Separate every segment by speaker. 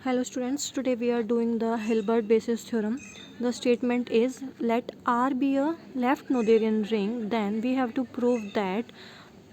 Speaker 1: Hello students, today we are doing the Hilbert basis theorem. The statement is let R be a left Noetherian ring, then we have to prove that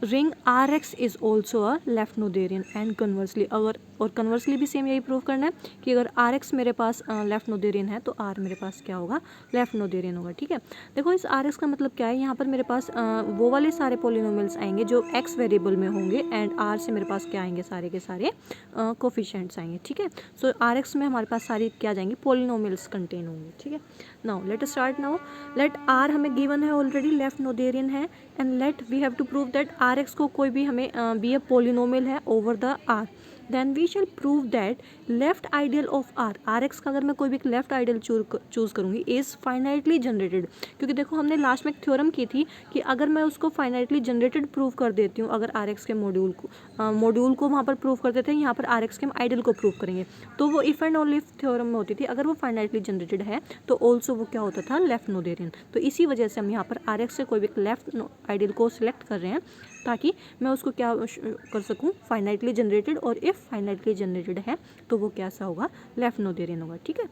Speaker 1: ring Rx is also a left Noetherian and conversely अगर और conversely भी same यही prove करना है कि अगर Rx मेरे पास left Noetherian है तो R मेरे पास क्या होगा लेफ्ट नोथेरियन होगा। ठीक है, देखो इस Rx का मतलब क्या है, यहाँ पर मेरे पास वो वाले सारे पोलिनोमियल्स आएंगे जो x वेरिएबल में होंगे एंड R से मेरे पास क्या आएंगे, सारे के सारे कोफिशिएंट्स आएंगे। ठीक है, सो Rx में हमारे पास सारी क्या जाएंगे, पोलिनोमियल्स कंटेन होंगे। ठीक है, now let start. Now let R हमें गिवन है ऑलरेडी, लेफ्ट नोथेरियन है and let we have to prove that Rx को कोई भी हमें बी ए पोलिनोमियल है over the R, then we shall prove that left ideal of R, R x का अगर मैं कोई भी लेफ्ट आइडियल चूज करूँगी इज़ फाइनाइटली जनरेटेड। क्योंकि देखो हमने लास्ट में एक थ्योरम की थी कि अगर मैं उसको फाइनाइटली जनरेटेड प्रूव कर देती हूँ, अगर आर एक्स के मॉड्यूल को वहाँ पर प्रूव कर देते हैं, यहाँ पर आर एक्स के हम आइडियल को प्रूव करेंगे, तो वो इफ एंड ओनली थ्योरम में होती थी। अगर वो फाइनाइटली जनरेटेड है तो ऑल्सो वो क्या होता था, लेफ्ट नोथेरियन। तो इसी वजह से हम यहाँ पर आर एक्स से कोई भी लेफ्ट आइडियल को सिलेक्ट कर रहे हैं ताकि मैं उसको क्या कर सकूं, फाइनाइटली जनरेटेड, और इफ़ फाइनाइटली जनरेटेड है तो वो कैसा होगा, लेफ्ट नोथेरियन होगा। ठीक है,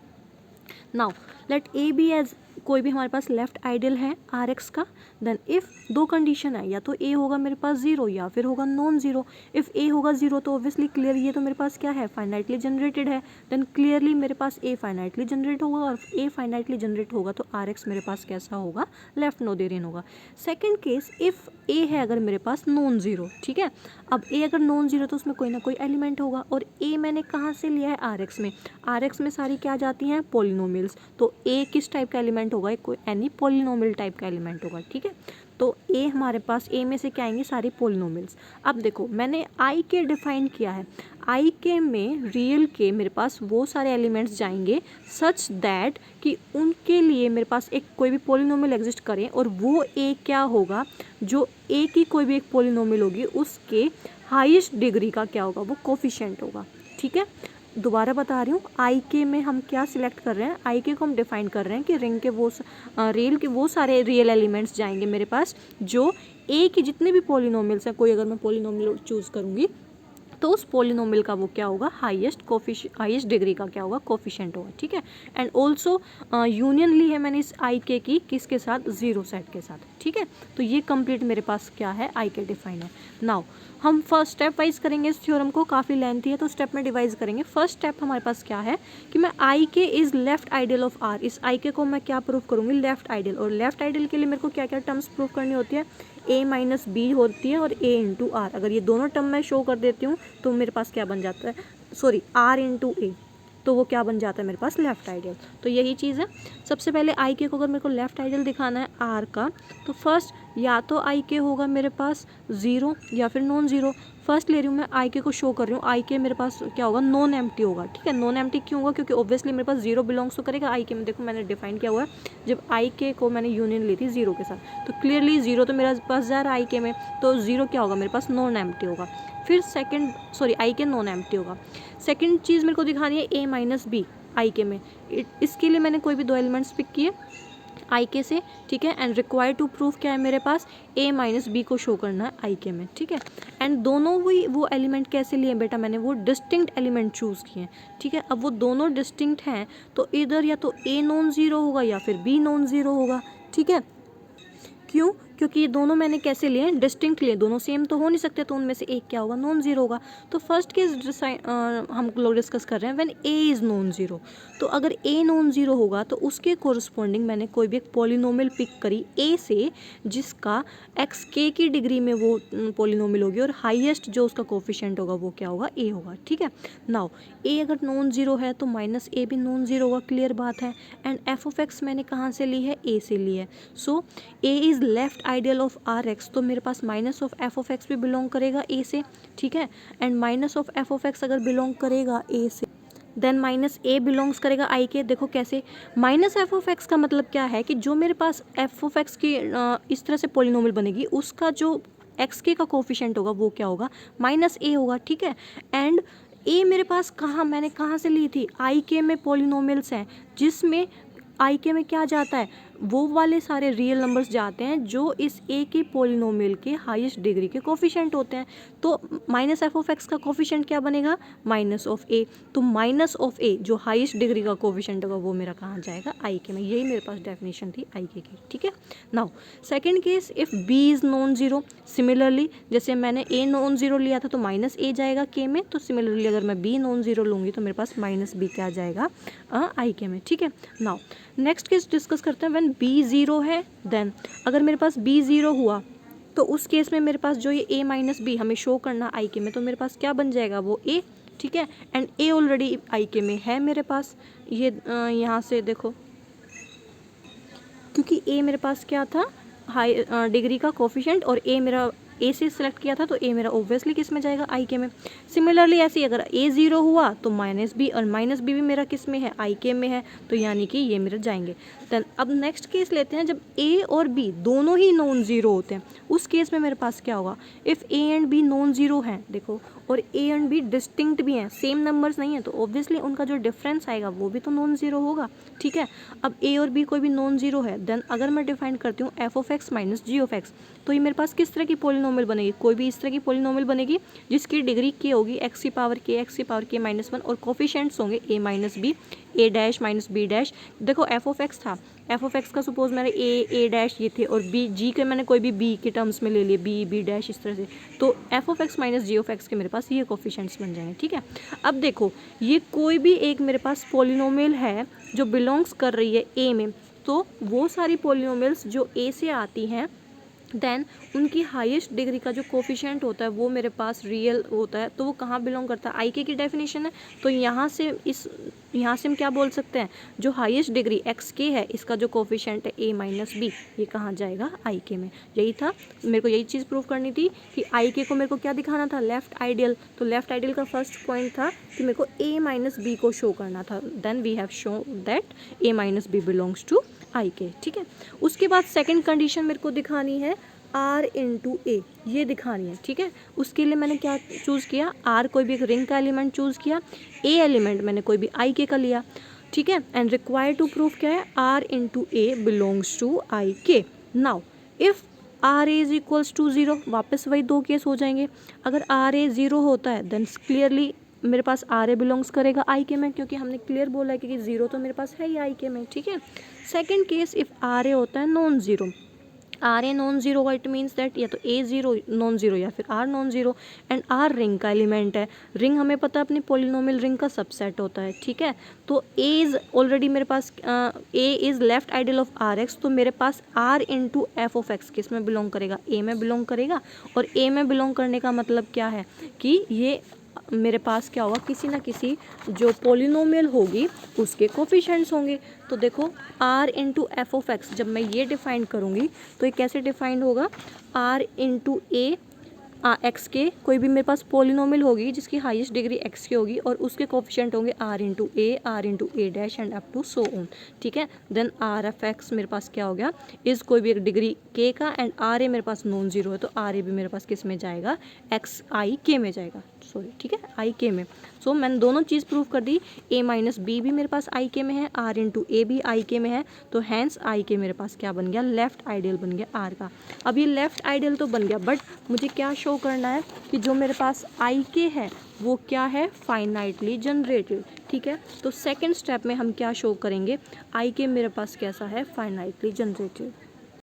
Speaker 1: now let a b as कोई भी हमारे पास लेफ्ट आइडियल है आर एक्स का, देन इफ़ दो कंडीशन है, या तो ए होगा मेरे पास ज़ीरो या फिर होगा नॉन ज़ीरो। इफ़ ए होगा ज़ीरो तो ऑब्वियसली क्लियर ये तो मेरे पास क्या है, फाइनाइटली जनरेटेड है, देन क्लियरली मेरे पास ए फाइनाइटली जनरेट होगा, और ए फाइनाइटली जनरेट होगा तो आर एक्स मेरे पास कैसा होगा, लेफ्ट नोथेरियन होगा। सेकेंड केस, इफ़ ए है अगर मेरे पास नॉन ज़ीरो, ठीक है, अब ए अगर नॉन ज़ीरो तो उसमें कोई ना कोई एलिमेंट होगा, और ए मैंने कहाँ से लिया है, आर एक्स में। आर एक्स में सारी क्या जाती हैं, पोलिनोमियल्स, तो ए किस टाइप का एलिमेंट होगा, कोई एनी पोलिनोमियल टाइप का एलिमेंट होगा। ठीक है, तो ए हमारे पास, ए में से क्या आएंगे, सारे पोलिनोमियल्स। अब देखो मैंने आई के डिफाइन किया है, आई के में रियल के मेरे पास वो सारे एलिमेंट्स जाएंगे सच दैट कि उनके लिए मेरे पास एक कोई भी पोलिनोमियल एग्जिस्ट करें, और वो ए क्या होगा, जो ए की कोई भी एक पोलिनोमियल होगी उसके हाईएस्ट डिग्री का क्या होगा, वो कोफिशिएंट होगा। ठीक है, दोबारा बता रही हूँ, आई के में हम क्या सिलेक्ट कर रहे हैं, आई के को हम डिफाइन कर रहे हैं कि रिंग के वो रियल के वो सारे रियल एलिमेंट्स जाएंगे मेरे पास जो ए की जितने भी पोलिनोमियल्स हैं, कोई अगर मैं पोलिनोमियल चूज़ करूँगी तो उस पोलिनोमियल का वो क्या होगा, हाईएस्ट डिग्री का क्या होगा, कोफिशिएंट होगा। ठीक है, एंड ऑल्सो यूनियन ली है मैंने इस आई के की किसके साथ, ज़ीरो सेट के साथ। ठीक है, तो ये कंप्लीट मेरे पास क्या है, आई के डिफाइन है। नाउ हम फर्स्ट स्टेप वाइज करेंगे इस थ्योरम को, काफ़ी लेंथी है तो स्टेप में डिवाइज करेंगे। फर्स्ट स्टेप हमारे पास क्या है कि मैं I k is left ideal of R, इस आई के को मैं क्या प्रूव करूँगी, लेफ्ट आइडियल, और लेफ्ट आइडियल के लिए मेरे को क्या क्या टर्म्स प्रूव करनी होती है, ए माइनस बी होती है और ए इंटू आर। अगर ये दोनों टर्म मैं शो कर देती हूँ तो मेरे पास क्या बन जाता है, सॉरी आर इंटू ए, तो वो क्या बन जाता है मेरे पास, लेफ्ट आइडियल। तो यही चीज़ है, सबसे पहले आई के को अगर मेरे को लेफ्ट आइडियल दिखाना है आर का, तो फर्स्ट या तो आई के होगा मेरे पास ज़ीरो या फिर नॉन ज़ीरो। फर्स्ट ले रही हूँ मैं आई के को शो कर रही हूँ, आई के मेरे पास क्या होगा, नॉन एम्प्टी होगा। ठीक है, नॉन एम्प्टी क्यों होगा, क्योंकि ऑब्वियसली मेरे पास जीरो बिलोंग्स तो करेगा आई के में। देखो मैंने डिफाइन किया हुआ है, जब आई के को मैंने यूनियन ली थी जीरो के साथ, तो क्लियरली जीरो तो मेरे पास जा रहा है आई के में, तो जीरो क्या होगा मेरे पास, नॉन एम्प्टी होगा। फिर सेकेंड, सॉरी आई के नॉन एम्प्टी होगा। सेकेंड चीज़ मेरे को दिखानी है ए माइनस बी आई के में, इसके लिए मैंने कोई भी दो एलिमेंट्स पिक किए आई के से। ठीक है, एंड रिक्वायर्ड टू प्रूफ क्या है मेरे पास, ए माइनस बी को शो करना है आई के में। ठीक है, एंड दोनों ही वो एलिमेंट कैसे लिए बेटा, मैंने वो डिस्टिंक्ट एलिमेंट चूज़ किए। ठीक है, अब वो दोनों डिस्टिंक्ट हैं तो इधर या तो ए नॉन ज़ीरो होगा या फिर बी नॉन ज़ीरो होगा। ठीक है, क्यों, क्योंकि ये दोनों मैंने कैसे लिए, डिस्टिंक्ट लिए, दोनों सेम तो हो नहीं सकते, तो उनमें से एक क्या होगा, नॉन ज़ीरो होगा। तो फर्स्ट केस हम लोग डिस्कस कर रहे हैं when A is non zero. तो अगर ए नॉन ज़ीरो होगा तो उसके कोरस्पॉन्डिंग मैंने कोई भी एक पोलिनोमियल पिक करी ए से जिसका एक्स के की डिग्री में वो पोलिनोमियल होगी, और हाईएस्ट जो उसका कोफिशिएंट होगा वो क्या होगा, ए होगा। ठीक है, नाउ ए अगर नॉन ज़ीरो है तो माइनस ए भी नॉन ज़ीरो होगा, क्लियर बात है। एंड एफ ऑफ एक्स मैंने कहाँ से ली है, ए से ली है। So A is left ideal of R X, तो मेरे पास minus of F of X भी बिलोंग करेगा ए से। ठीक है, and minus of F of X अगर बिलोंग करेगा ए से, देन माइनस ए बिलोंग्स करेगा आई के। देखो कैसे, माइनस एफ ऑफ एक्स का मतलब क्या है कि जो मेरे पास एफ ऑफ एक्स की इस तरह से पोलिनोमियल बनेगी, उसका जो एक्स के का कोफिशिएंट होगा वो क्या होगा, माइनस ए होगा। ठीक है, एंड ए मेरे पास कहाँ, मैंने कहाँ से ली थी, आई के में पोलिनोमियल्स हैं जिसमें आई के में क्या जाता है, वो वाले सारे रियल नंबर्स जाते हैं जो इस ए के पोलिनोमियल के हाईएस्ट डिग्री के कोफिशिएंट होते हैं। तो माइनस एफ ऑफ एक्स का कोफिशिएंट क्या बनेगा, माइनस ऑफ ए। तो माइनस ऑफ ए जो हाईएस्ट डिग्री का कोफिशिएंट होगा वो मेरा कहाँ जाएगा, आई के में। यही मेरे पास डेफिनेशन थी आई के की, ठीक है। Now second case, if b is non zero, similarly जैसे मैंने ए नॉन जीरो लिया था तो माइनस ए जाएगा के में, तो सिमिलरली अगर मैं बी नॉन जीरो लूँगी तो मेरे पास माइनस बी क्या जाएगा, आई के में, ठीक है। नाउ नेक्स्ट केस डिस्कस करते हैं, व्हेन बी ज़ीरो है देन अगर मेरे पास बी ज़ीरो हुआ तो उस केस में मेरे पास जो ये ए माइनस बी हमें शो करना आई के में, तो मेरे पास क्या बन जाएगा, वो ए, ठीक है। एंड ए ऑलरेडी आई के में है मेरे पास, ये यहाँ से देखो, क्योंकि ए मेरे पास क्या था, हाई डिग्री का कोफिशिएंट, और ए मेरा ए से सिलेक्ट किया था तो ए मेरा ऑब्वियसली किस में जाएगा, आई के में। सिमिलरली ऐसे ही अगर ए ज़ीरो हुआ तो माइनस बी, और माइनस बी भी मेरा किस में है, आई के में है, तो यानी कि ये मेरे जाएंगे। देन अब नेक्स्ट केस लेते हैं, जब ए और बी दोनों ही नॉन ज़ीरो होते हैं, उस केस में मेरे पास क्या होगा, if a and b non zero हैं, देखो, और ए एंड बी डिस्टिंक्ट भी हैं, सेम नंबर्स नहीं है, तो ऑब्वियसली उनका जो डिफरेंस आएगा वो भी तो नॉन ज़ीरो होगा, ठीक है। अब ए और बी कोई भी नॉन ज़ीरो है, देन अगर मैं डिफाइन करती हूँ f of x minus g of x, तो ये मेरे पास किस तरह की पोलिनोमियल बनेगी, कोई भी इस तरह की पोलिनोमियल बनेगी जिसकी डिग्री के होगी एक्स की पावर के माइनस वन, और कोफिशिएंट्स होंगे ए माइनस बी, ए डैश माइनस बी डैश। देखो एफ ऑफ एक्स था, एफ ऑफ एक्स का सपोज मेरे ए डैश ये थे, और बी जी के मैंने कोई भी बी के टर्म्स में ले लिए, बी डैश इस तरह से, तो f of x minus g of x के मेरे पास ये कोफिशिएंट्स बन जाएंगे, ठीक है। अब देखो ये कोई भी एक मेरे पास पोलिनोमियल है जो बिलोंग्स कर रही है ए में, तो वो सारी पोलिनोमियल्स जो ए से आती हैं देन उनकी हाईएस्ट डिग्री का जो कोफिशिएंट होता है वो मेरे पास रियल होता है, तो वो कहाँ बिलोंग करता है, आई के की डेफिनेशन है। तो यहाँ से हम क्या बोल सकते हैं, जो हाईएस्ट डिग्री एक्स के है इसका जो कोफिशिएंट है ए माइनस बी, ये कहाँ जाएगा, आई के में। यही था, मेरे को यही चीज़ प्रूव करनी थी कि आई के को मेरे को क्या दिखाना था, लेफ्ट आइडियल। तो लेफ्ट आइडियल का फर्स्ट पॉइंट था कि मेरे को ए माइनस बी को शो करना था, then we have show that A minus B belongs to I K, ठीक है। उसके बाद सेकंड कंडीशन मेरे को दिखानी है आर इंटू ए, ये दिखानी है, ठीक है। उसके लिए मैंने क्या चूज़ किया, आर कोई भी एक रिंग का एलिमेंट चूज़ किया, ए एलिमेंट मैंने कोई भी आई के का लिया, ठीक है। एंड रिक्वायर्ड टू प्रूफ क्या है, R into A belongs to I K. Now if R A is equals to zero, वापस वही दो केस हो जाएंगे। अगर आर ए ज़ीरो होता है देन क्लियरली मेरे पास आर ए बिलोंग्स करेगा आई के में, क्योंकि हमने क्लियर बोला है कि ज़ीरो तो मेरे पास है ही आई के में, ठीक है। Second case, if R a होता है non zero, R a non zero होगा, इट मीन्स दैट या तो ए ज़ीरो नॉन जीरो या फिर R non zero, and R ring का एलिमेंट है। रिंग हमें पता है अपनी पोलिनोमियल रिंग का सबसेट होता है, ठीक है। तो ए इज़ ऑलरेडी मेरे पास A is left ideal of R X, तो मेरे पास R into F of X किस में बिलोंग करेगा, ए में बिलोंग करेगा। और ए में बिलोंग करने का मतलब क्या है कि ये मेरे पास क्या होगा, किसी ना किसी जो पोलिनोमियल होगी उसके कोफिशिएंट्स होंगे। तो देखो r into F of x, जब मैं ये डिफाइन करूँगी तो ये कैसे डिफाइंड होगा, r इंटू ए एक्स के कोई भी मेरे पास पोलिनोमियल होगी जिसकी हाईएस्ट डिग्री एक्स की होगी, और उसके कोफिशिएंट होंगे r into a dash and up to so on, ठीक है। देन आर एफ एक्स मेरे पास क्या हो गया, इज़ कोई भी एक डिग्री k का, एंड आर ए मेरे पास नॉन जीरो है, तो आर ए भी मेरे पास किस में जाएगा, एक्स आई के में जाएगा, सॉरी, ठीक है, आई के में। सो मैंने दोनों चीज़ प्रूव कर दी, ए माइनस बी भी मेरे पास आई के में है, आर इंटू ए भी आई के में है, तो हैंस आई के मेरे पास क्या बन गया, लेफ्ट आइडियल बन गया आर का। अब ये लेफ्ट आइडियल तो बन गया, बट मुझे क्या शो करना है कि जो मेरे पास आई के है वो क्या है, फाइनाइटली जनरेटेड, ठीक है। तो सेकेंड स्टेप में हम क्या शो करेंगे, आई के मेरे पास कैसा है, फाइनाइटली जनरेटेड।